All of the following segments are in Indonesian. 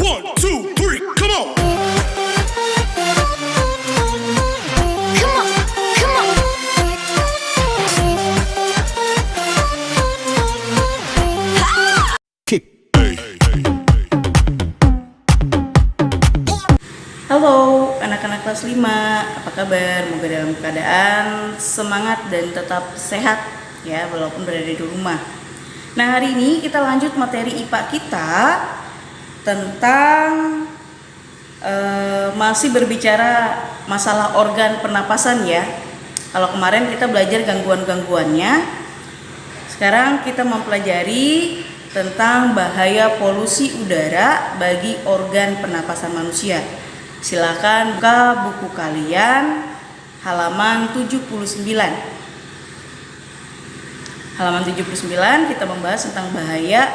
1, 2, 3, come on. Come on, come on. Kick. Halo anak-anak kelas 5, apa kabar? Semoga dalam keadaan semangat dan tetap sehat ya, walaupun berada di rumah. Nah, hari ini kita lanjut materi IPA kita tentang masih berbicara masalah organ pernapasan ya. Kalau kemarin kita belajar gangguan-gangguannya, sekarang kita mempelajari tentang bahaya polusi udara bagi organ pernapasan manusia. Silakan buka buku kalian halaman 79. Halaman 79 kita membahas tentang bahaya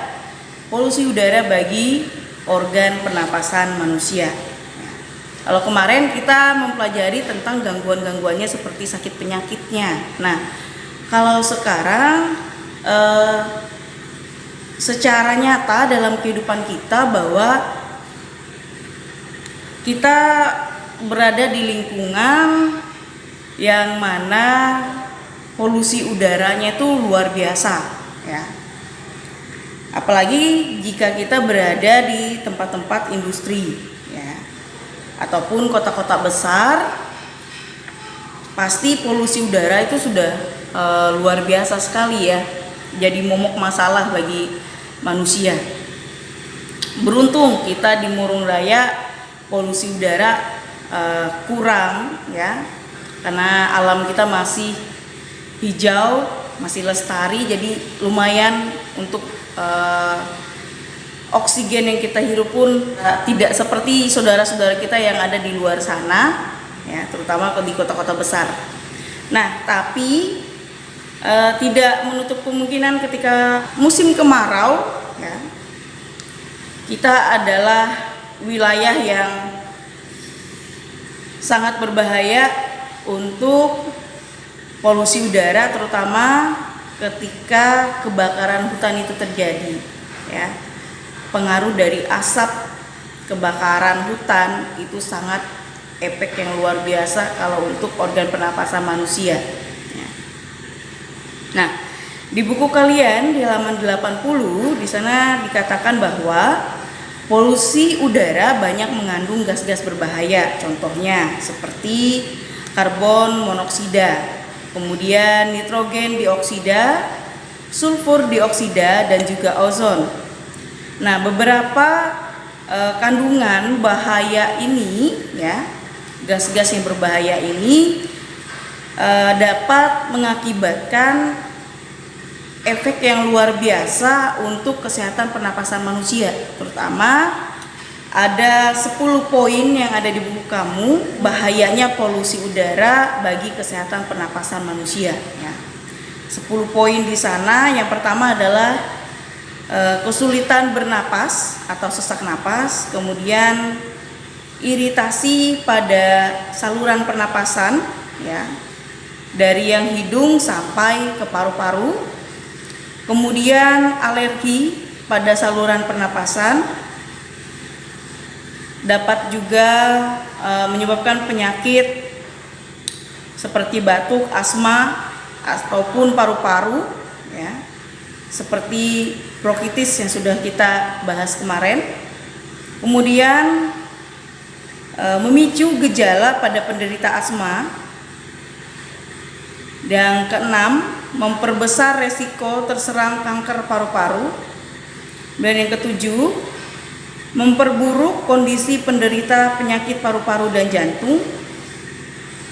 polusi udara bagi organ pernapasan manusia. Kalau kemarin kita mempelajari tentang gangguan-gangguannya seperti sakit penyakitnya. Nah, kalau sekarang secara nyata dalam kehidupan kita bahwa kita berada di lingkungan yang mana polusi udaranya itu luar biasa ya. Apalagi jika kita berada di tempat-tempat industri ya, ataupun kota-kota besar, pasti polusi udara itu sudah luar biasa sekali ya, jadi momok masalah bagi manusia. Beruntung kita di Murung Raya polusi udara kurang ya, karena alam kita masih hijau, masih lestari, jadi lumayan untuk oksigen yang kita hirup pun tidak seperti saudara-saudara kita yang ada di luar sana ya, terutama di kota-kota besar. Nah, tapi tidak menutup kemungkinan ketika musim kemarau ya, kita adalah wilayah yang sangat berbahaya untuk polusi udara, terutama ketika kebakaran hutan itu terjadi ya. Pengaruh dari asap kebakaran hutan itu sangat efek yang luar biasa kalau untuk organ pernapasan manusia ya. Nah, di buku kalian di halaman 80 di sana dikatakan bahwa polusi udara banyak mengandung gas-gas berbahaya, contohnya seperti karbon monoksida, kemudian nitrogen dioksida, sulfur dioksida, dan juga ozon. Nah, beberapa kandungan bahaya ini ya, gas-gas yang berbahaya ini dapat mengakibatkan efek yang luar biasa untuk kesehatan pernapasan manusia. Terutama ada 10 poin yang ada di buku kamu, bahayanya polusi udara bagi kesehatan pernapasan manusia ya. 10 poin di sana. Yang pertama adalah kesulitan bernapas atau sesak napas, kemudian iritasi pada saluran pernapasan ya, dari yang hidung sampai ke paru-paru, kemudian alergi pada saluran pernapasan, dapat juga menyebabkan penyakit seperti batuk, asma, ataupun paru-paru ya, seperti bronkitis yang sudah kita bahas kemarin. Kemudian memicu gejala pada penderita asma. Yang keenam, memperbesar resiko terserang kanker paru-paru. Dan yang ketujuh, memperburuk kondisi penderita penyakit paru-paru dan jantung.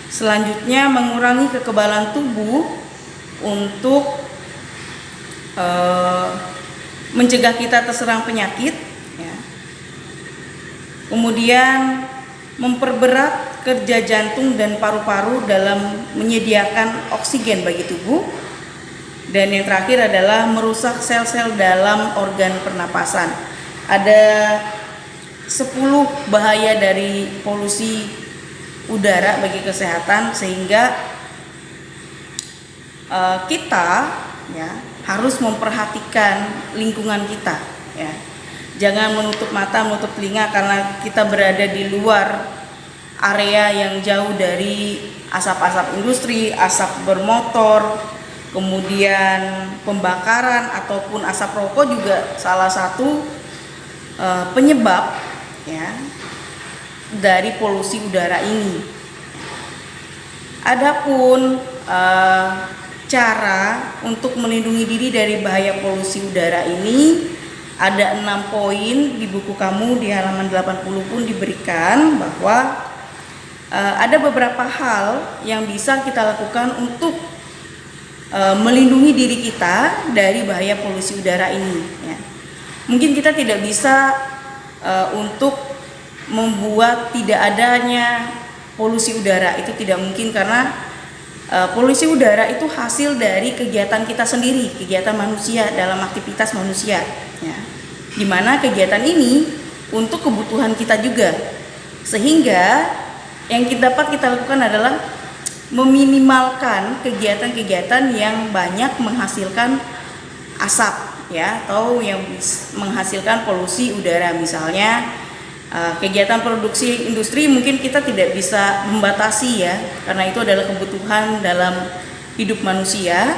Selanjutnya, mengurangi kekebalan tubuh untuk mencegah kita terserang penyakit ya. Kemudian memperberat kerja jantung dan paru-paru dalam menyediakan oksigen bagi tubuh. Dan yang terakhir adalah merusak sel-sel dalam organ pernapasan. Ada 10 bahaya dari polusi udara bagi kesehatan, sehingga kita ya harus memperhatikan lingkungan kita ya. Jangan menutup mata, menutup telinga karena kita berada di luar area yang jauh dari asap-asap industri, asap bermotor, kemudian pembakaran ataupun asap rokok juga salah satu penyebab ya dari polusi udara ini. Adapun cara untuk melindungi diri dari bahaya polusi udara ini ada 6 poin di buku kamu di halaman 80 pun diberikan bahwa ada beberapa hal yang bisa kita lakukan untuk melindungi diri kita dari bahaya polusi udara ini ya. Mungkin kita tidak bisa untuk membuat tidak adanya polusi udara, itu tidak mungkin karena polusi udara itu hasil dari kegiatan kita sendiri, kegiatan manusia dalam aktivitas manusia ya. Dimana kegiatan ini untuk kebutuhan kita juga, sehingga yang dapat kita lakukan adalah meminimalkan kegiatan-kegiatan yang banyak menghasilkan asap ya, atau yang menghasilkan polusi udara. Misalnya kegiatan produksi industri mungkin kita tidak bisa membatasi ya, karena itu adalah kebutuhan dalam hidup manusia.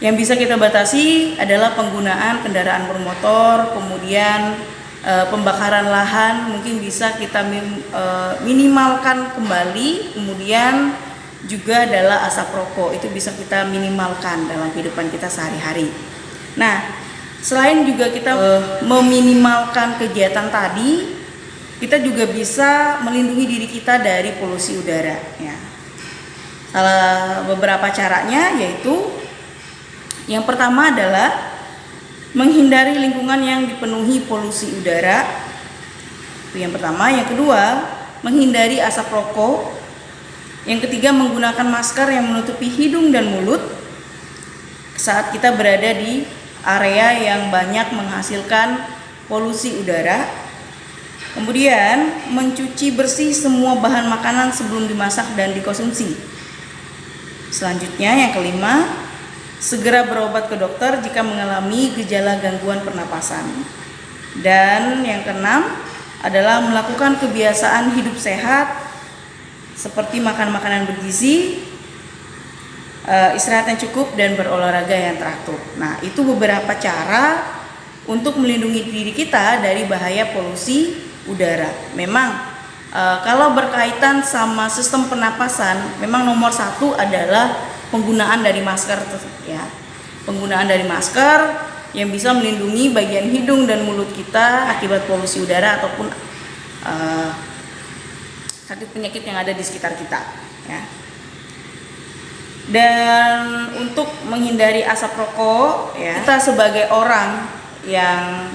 Yang bisa kita batasi adalah penggunaan kendaraan bermotor, kemudian pembakaran lahan mungkin bisa kita minimalkan kembali, kemudian juga adalah asap rokok, itu bisa kita minimalkan dalam kehidupan kita sehari-hari. Nah, selain juga kita meminimalkan kegiatan tadi, kita juga bisa melindungi diri kita dari polusi udara ya. Salah beberapa caranya yaitu yang pertama adalah menghindari lingkungan yang dipenuhi polusi udara. Itu yang pertama. Yang kedua, menghindari asap rokok. Yang ketiga, menggunakan masker yang menutupi hidung dan mulut saat kita berada di area yang banyak menghasilkan polusi udara. Kemudian, mencuci bersih semua bahan makanan sebelum dimasak dan dikonsumsi. Selanjutnya, yang kelima, segera berobat ke dokter jika mengalami gejala gangguan pernapasan. Dan yang keenam adalah melakukan kebiasaan hidup sehat seperti makan makanan bergizi, istirahat yang cukup, dan berolahraga yang teratur. Nah, itu beberapa cara untuk melindungi diri kita dari bahaya polusi udara. Memang kalau berkaitan sama sistem pernapasan, memang nomor 1 adalah penggunaan dari masker ya. Penggunaan dari masker yang bisa melindungi bagian hidung dan mulut kita akibat polusi udara ataupun sakit penyakit yang ada di sekitar kita ya. Dan untuk menghindari asap rokok ya, kita sebagai orang yang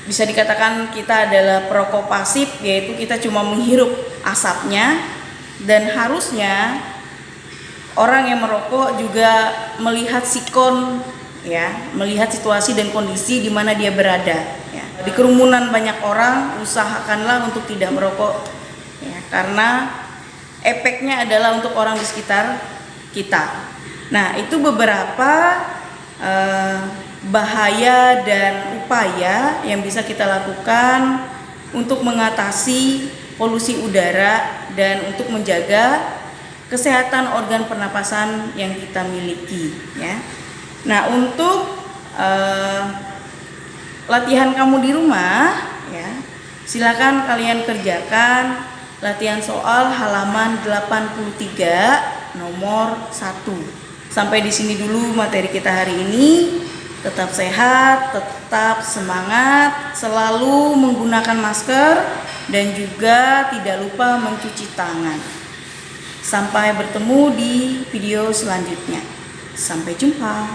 bisa dikatakan kita adalah perokok pasif, yaitu kita cuma menghirup asapnya. Dan harusnya orang yang merokok juga melihat sikon ya, melihat situasi dan kondisi di mana dia berada ya. Di kerumunan banyak orang, usahakanlah untuk tidak merokok ya, karena efeknya adalah untuk orang di sekitar kita. Nah, itu beberapa bahaya dan upaya yang bisa kita lakukan untuk mengatasi polusi udara dan untuk menjaga kesehatan organ pernapasan yang kita miliki ya. Nah, untuk latihan kamu di rumah ya, silakan kalian kerjakan latihan soal halaman 83 nomor 1. Sampai di sini dulu materi kita hari ini. Tetap sehat, tetap semangat, selalu menggunakan masker, dan juga tidak lupa mencuci tangan. Sampai bertemu di video selanjutnya. Sampai jumpa.